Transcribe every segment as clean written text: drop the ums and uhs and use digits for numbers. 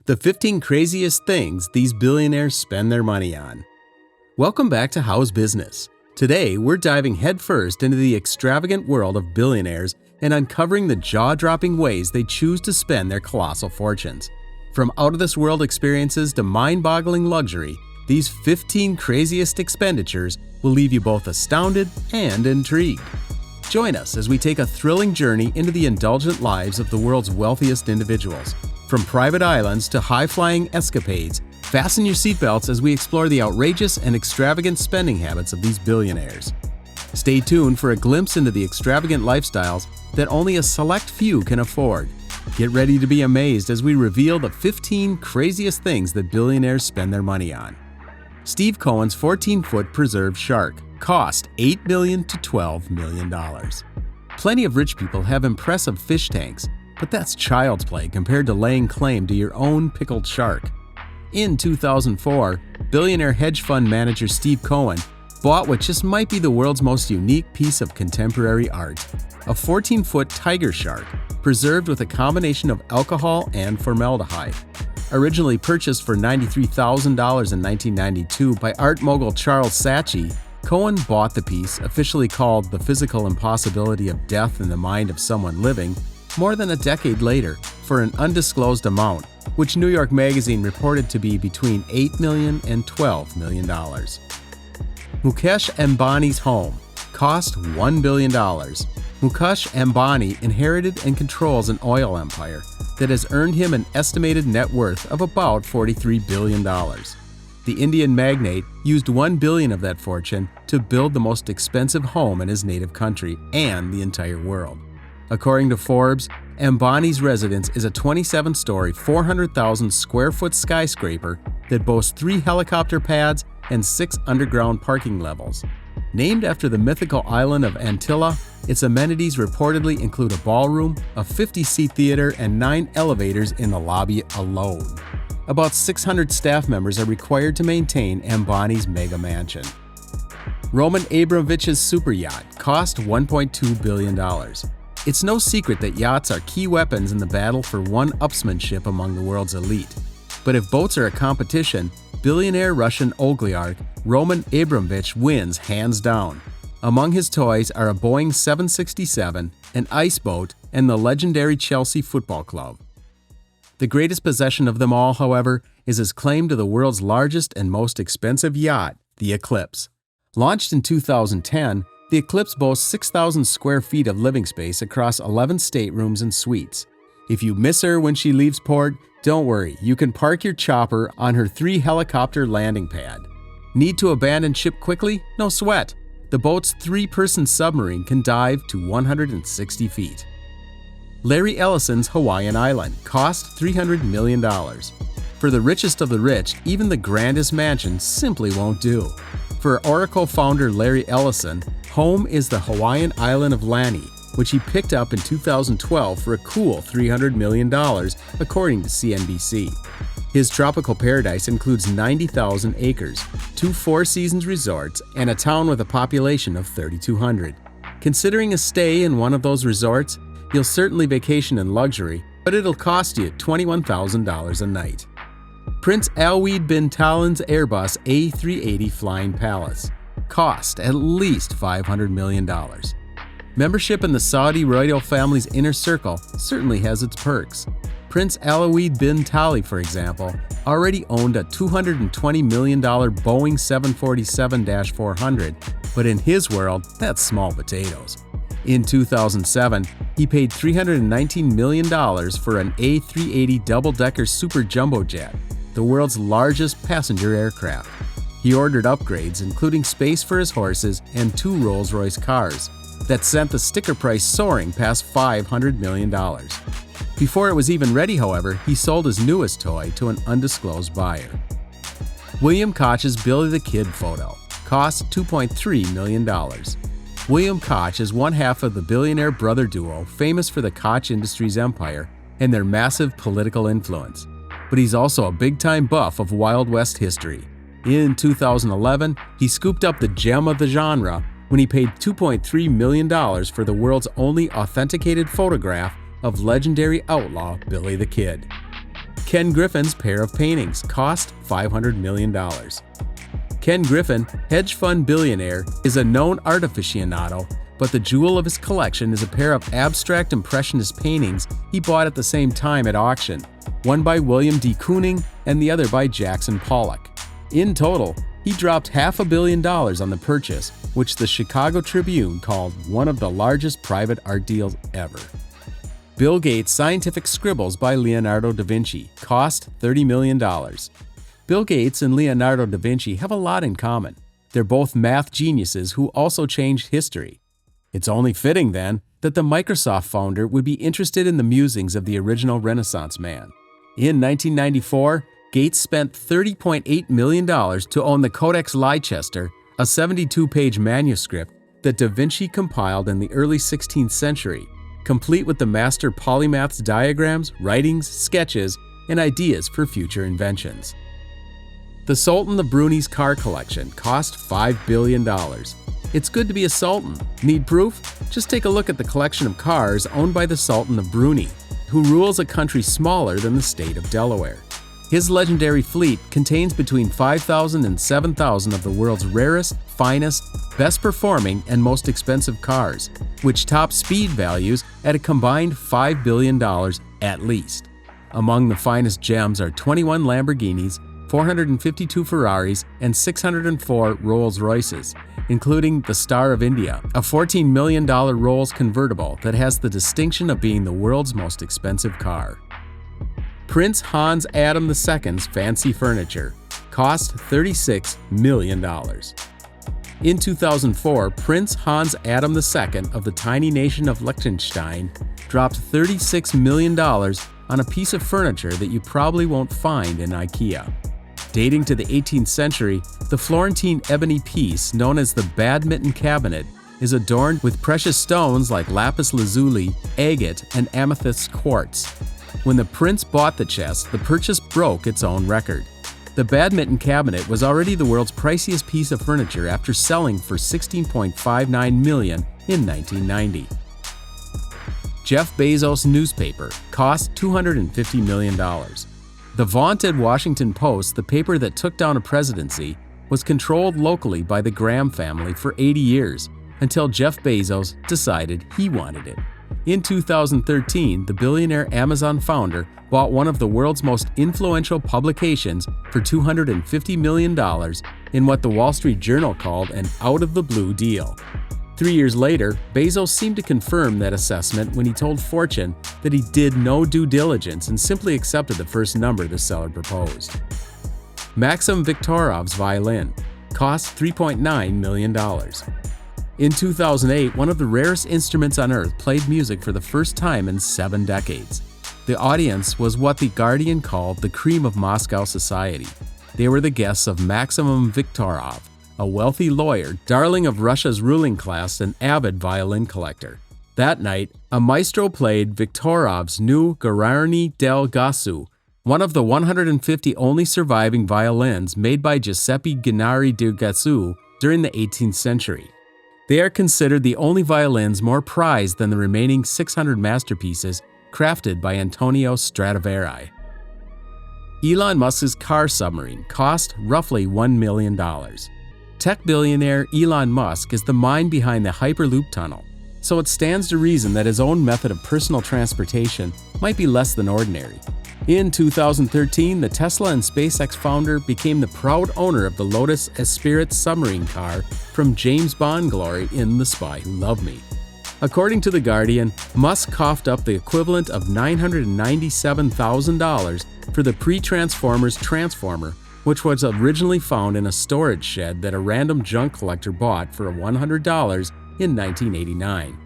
The 15 craziest things these billionaires spend their money on. Welcome back to How's Business. Today, we're diving headfirst into the extravagant world of billionaires and uncovering the jaw-dropping ways they choose to spend their colossal fortunes. From out-of-this-world experiences to mind-boggling luxury, these 15 craziest expenditures will leave you both astounded and intrigued. Join us as we take a thrilling journey into the indulgent lives of the world's wealthiest individuals. From private islands to high-flying escapades, fasten your seatbelts as we explore the outrageous and extravagant spending habits of these billionaires. Stay tuned for a glimpse into the extravagant lifestyles that only a select few can afford. Get ready to be amazed as we reveal the 15 craziest things that billionaires spend their money on. Steve Cohen's 14-foot preserved shark cost $8 million to $12 million. Plenty of rich people have impressive fish tanks, but that's child's play compared to laying claim to your own pickled shark. In 2004, billionaire hedge fund manager Steve Cohen bought what just might be the world's most unique piece of contemporary art, a 14-foot tiger shark preserved with a combination of alcohol and formaldehyde. Originally purchased for $93,000 in 1992 by art mogul Charles Saatchi, Cohen bought the piece, officially called The Physical Impossibility of Death in the Mind of Someone Living, more than a decade later for an undisclosed amount, which New York Magazine reported to be between $8 million and $12 million. Mukesh Ambani's home cost $1 billion. Mukesh Ambani inherited and controls an oil empire that has earned him an estimated net worth of about $43 billion. The Indian magnate used $1 billion of that fortune to build the most expensive home in his native country and the entire world. According to Forbes, Ambani's residence is a 27-story, 400,000 square foot skyscraper that boasts 3 helicopter pads and 6 underground parking levels. Named after the mythical island of Antilla, its amenities reportedly include a ballroom, a 50-seat theater, and 9 elevators in the lobby alone. About 600 staff members are required to maintain Ambani's mega mansion. Roman Abramovich's super yacht cost $1.2 billion. It's no secret that yachts are key weapons in the battle for one-upsmanship among the world's elite. But if boats are a competition, billionaire Russian oligarch Roman Abramovich wins hands down. Among his toys are a Boeing 767, an ice boat, and the legendary Chelsea Football Club. The greatest possession of them all, however, is his claim to the world's largest and most expensive yacht, the Eclipse. Launched in 2010, the Eclipse boasts 6,000 square feet of living space across 11 staterooms and suites. If you miss her when she leaves port, don't worry, you can park your chopper on her 3-helicopter landing pad. Need to abandon ship quickly? No sweat. The boat's 3-person submarine can dive to 160 feet. Larry Ellison's Hawaiian Island cost $300 million. For the richest of the rich, even the grandest mansion simply won't do. For Oracle founder Larry Ellison, home is the Hawaiian island of Lanai, which he picked up in 2012 for a cool $300 million, according to CNBC. His tropical paradise includes 90,000 acres, 2 four-seasons resorts, and a town with a population of 3,200. Considering a stay in one of those resorts, you'll certainly vacation in luxury, but it'll cost you $21,000 a night. Prince Alwaleed bin Talman's Airbus A380 Flying Palace cost at least $500 million. Membership in the Saudi royal family's inner circle certainly has its perks. Prince Alwaleed bin Talman, for example, already owned a $220 million Boeing 747-400, but in his world, that's small potatoes. In 2007, he paid $319 million for an A380 double-decker super jumbo jet, the world's largest passenger aircraft. He ordered upgrades, including space for his horses and 2 Rolls-Royce cars, that sent the sticker price soaring past $500 million. Before it was even ready, however, he sold his newest toy to an undisclosed buyer. William Koch's Billy the Kid photo cost $2.3 million. William Koch is one half of the billionaire brother duo famous for the Koch Industries empire and their massive political influence. But he's also a big-time buff of Wild West history. In 2011, he scooped up the gem of the genre when he paid $2.3 million for the world's only authenticated photograph of legendary outlaw Billy the Kid. Ken Griffin's pair of paintings cost $500 million. Ken Griffin, hedge fund billionaire, is a known art aficionado, but the jewel of his collection is a pair of abstract impressionist paintings he bought at the same time at auction, one by William D. Kooning and the other by Jackson Pollock. In total, he dropped $500 million on the purchase, which the Chicago Tribune called one of the largest private art deals ever. Bill Gates' Scientific Scribbles by Leonardo da Vinci cost $30 million. Bill Gates and Leonardo da Vinci have a lot in common. They're both math geniuses who also changed history. It's only fitting, then, that the Microsoft founder would be interested in the musings of the original Renaissance man. In 1994, Gates spent $30.8 million to own the Codex Leicester, a 72-page manuscript that da Vinci compiled in the early 16th century, complete with the master polymath's diagrams, writings, sketches, and ideas for future inventions. The Sultan of Brunei's car collection cost $5 billion. It's good to be a sultan. Need proof? Just take a look at the collection of cars owned by the Sultan of Brunei, who rules a country smaller than the state of Delaware. His legendary fleet contains between 5,000 and 7,000 of the world's rarest, finest, best-performing, and most expensive cars, which top speed values at a combined $5 billion at least. Among the finest gems are 21 Lamborghinis, 452 Ferraris, and 604 Rolls-Royces, including the Star of India, a $14 million Rolls convertible that has the distinction of being the world's most expensive car. Prince Hans Adam II's fancy furniture cost $36 million. In 2004, Prince Hans Adam II of the tiny nation of Liechtenstein dropped $36 million on a piece of furniture that you probably won't find in IKEA. Dating to the 18th century, the Florentine ebony piece known as the Badminton Cabinet is adorned with precious stones like lapis lazuli, agate, and amethyst quartz. When the prince bought the chest, the purchase broke its own record. The Badminton Cabinet was already the world's priciest piece of furniture after selling for $16.59 million in 1990. Jeff Bezos' newspaper cost $250 million. The vaunted Washington Post, the paper that took down a presidency, was controlled locally by the Graham family for 80 years, until Jeff Bezos decided he wanted it. In 2013, the billionaire Amazon founder bought one of the world's most influential publications for $250 million in what the Wall Street Journal called an out-of-the-blue deal. 3 years later, Bezos seemed to confirm that assessment when he told Fortune that he did no due diligence and simply accepted the first number the seller proposed. Maxim Viktorov's violin cost $3.9 million. In 2008, one of the rarest instruments on Earth played music for the first time in 7 decades. The audience was what The Guardian called the cream of Moscow society. They were the guests of Maxim Viktorov, a wealthy lawyer, darling of Russia's ruling class, and avid violin collector. That night, a maestro played Viktorov's new Guarani del Gasu, one of the 150 only surviving violins made by Giuseppe Gennari di Gasu during the 18th century. They are considered the only violins more prized than the remaining 600 masterpieces crafted by Antonio Stradivari. Elon Musk's car submarine cost roughly $1 million. Tech billionaire Elon Musk is the mind behind the Hyperloop tunnel, so it stands to reason that his own method of personal transportation might be less than ordinary. In 2013, the Tesla and SpaceX founder became the proud owner of the Lotus Esprit submarine car from James Bond glory in The Spy Who Loved Me. According to The Guardian, Musk coughed up the equivalent of $997,000 for the pre-Transformers Transformer, which was originally found in a storage shed that a random junk collector bought for $100 in 1989.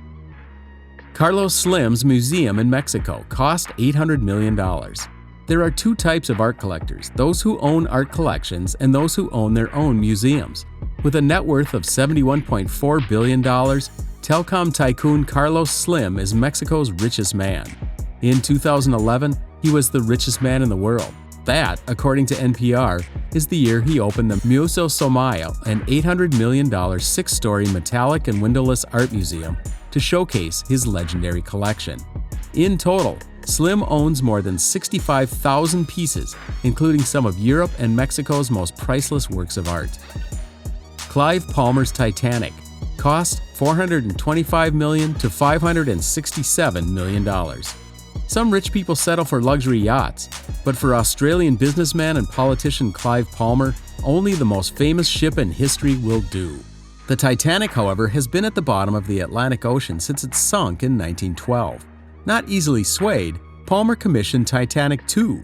Carlos Slim's museum in Mexico cost $800 million. There are 2 types of art collectors, those who own art collections and those who own their own museums. With a net worth of $71.4 billion, telecom tycoon Carlos Slim is Mexico's richest man. In 2011, he was the richest man in the world. That, according to NPR, is the year he opened the Museo Soumaya, an $800 million 6-story metallic and windowless art museum, to showcase his legendary collection. In total, Slim owns more than 65,000 pieces, including some of Europe and Mexico's most priceless works of art. Clive Palmer's Titanic cost $425 million to $567 million. Some rich people settle for luxury yachts, but for Australian businessman and politician Clive Palmer, only the most famous ship in history will do. The Titanic, however, has been at the bottom of the Atlantic Ocean since it sunk in 1912. Not easily swayed, Palmer commissioned Titanic II,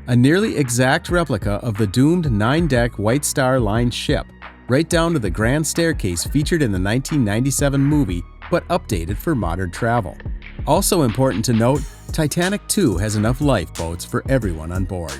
a nearly exact replica of the doomed 9-deck White Star Line ship, right down to the grand staircase featured in the 1997 movie, but updated for modern travel. Also important to note, Titanic II has enough lifeboats for everyone on board.